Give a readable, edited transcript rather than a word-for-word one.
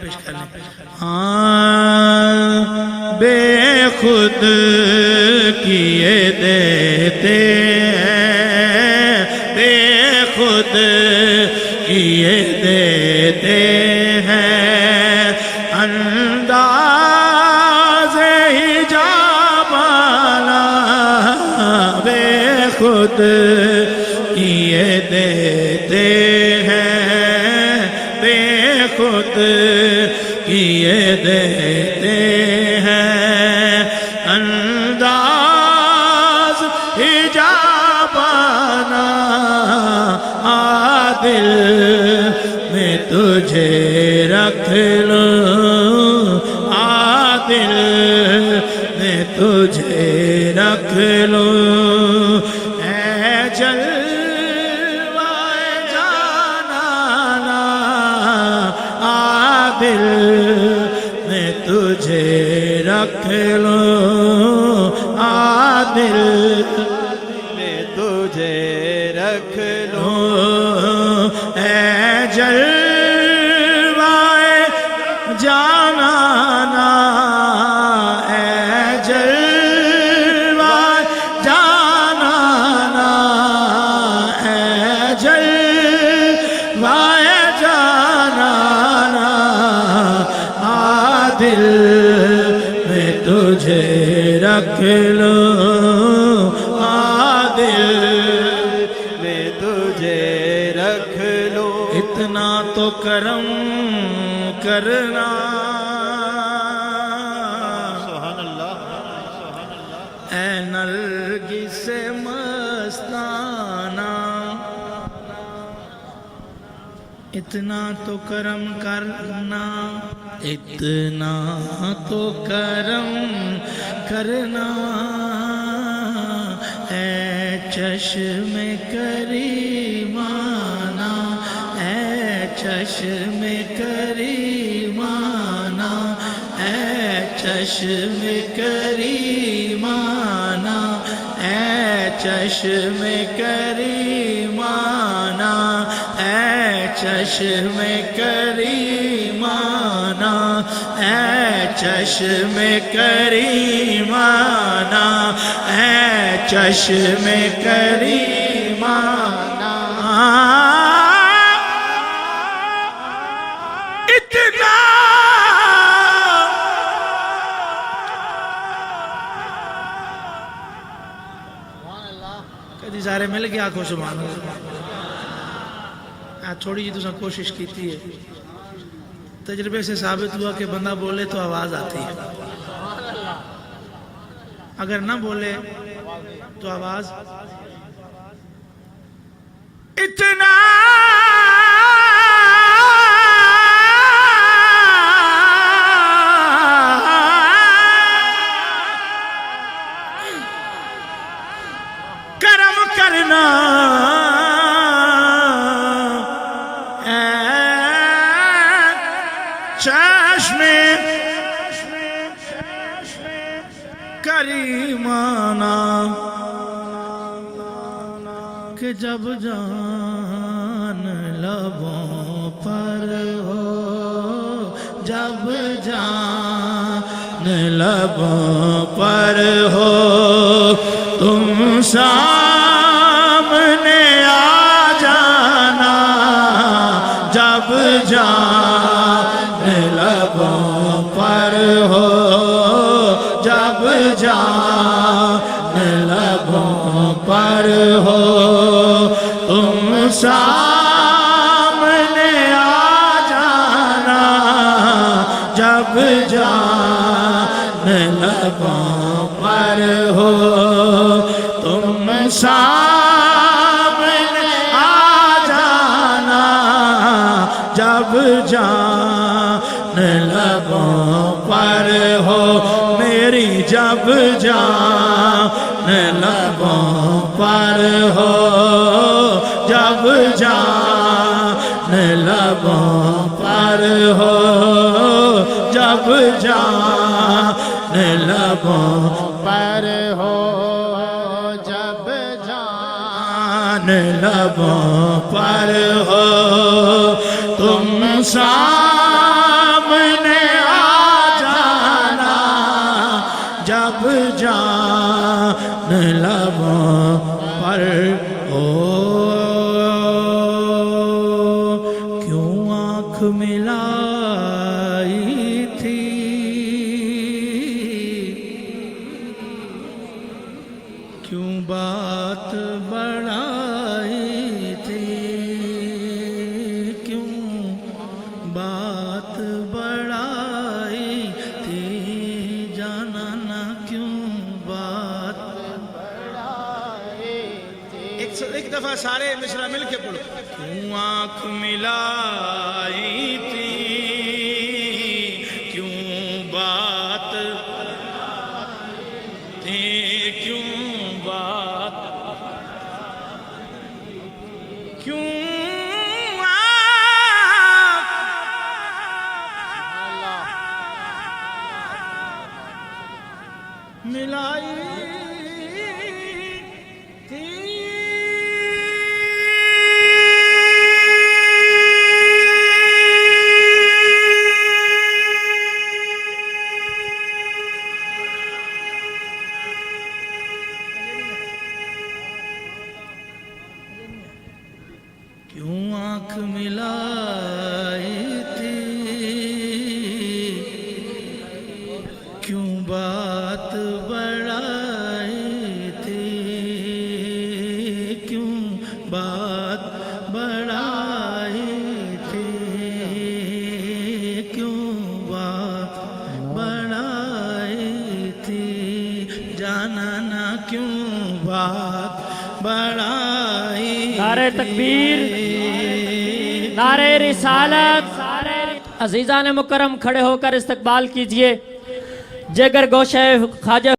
پیش کر لیں. بے خود کیے دیتے ہیں، بے خود کیے دیتے ہیں، انداز حجابانا بے خود کیے دیتے ہیں، بے خود کیے دیتے ہیں، انداز حجابانا دل میں تجھے رکھ لوں، دل میں تجھے رکھ لوں، اے جلوہ جانانا دل میں تجھے رکھ لوں، دل میں تجھے رکھ لوں، اے جلوہ جانانا، اے جلوہ جانانا، اے جلوہ جانانا دل میں تجھے رکھ لوں، دل میں تجھے رکھ لوں، اتنا تو کرم کرنا. سبحان اللہ. اے نرگس مستانہ اتنا تو کرم کرنا، اتنا تو کرم کرنا، اے چشم کریمانہ، اے چشم کریمانہ، اے چشم کریمانہ، اے چشم کریمانہ، اے چشم کریمانہ، اے چشم کریمانہ، اے چشم کریمانہ اتنا کدی سارے مل گیا آنکھوں سبحان اللہ. تھوڑی جی تو کوشش کی تھی ہے، تجربے سے ثابت ہوا کہ بندہ بولے تو آواز آتی ہے، اگر نہ بولے تو آواز اتنا کرم کرنا چشم کریمانہ کہ جب جان لبوں پر ہو، جب جان لبوں پر ہو، تم سامنے آ جانا، جب جان لبوں پر ہو، جب جان لبوں پر ہو، تم سامنے آ جانا، جب جان لبوں پر ہو، تم سامنے آ جانا، جب جان لبوں پر ہو، میری جب جان لبوں پر ہو، جب جان لبوں پر ہو، جب جان لبوں پر ہو، جب جان لبوں پر ہو، تم سامنے بڑھائی تھی کیوں بات بڑھائی تھی کیوں بات بڑھائی تھی جانا نہ کیوں بات ایک دفعہ سارے مصرع مل کے پڑھو کیوں آنکھ ملائی تھی کیوں بات تھی کیوں بات کیوں آنکھ ملائی تھی کیوں آنکھ ملائی تھی کیوں بات بڑھائی تھی کیوں بات بڑھائی تھی کیوں بات بڑھائی تھی جانا نہ کیوں بات بڑھائی نعرہ تکبیر، نعرہ رسالت۔ عزیزان مکرم کھڑے ہو کر استقبال کیجئے جگر گوشہ خواجہ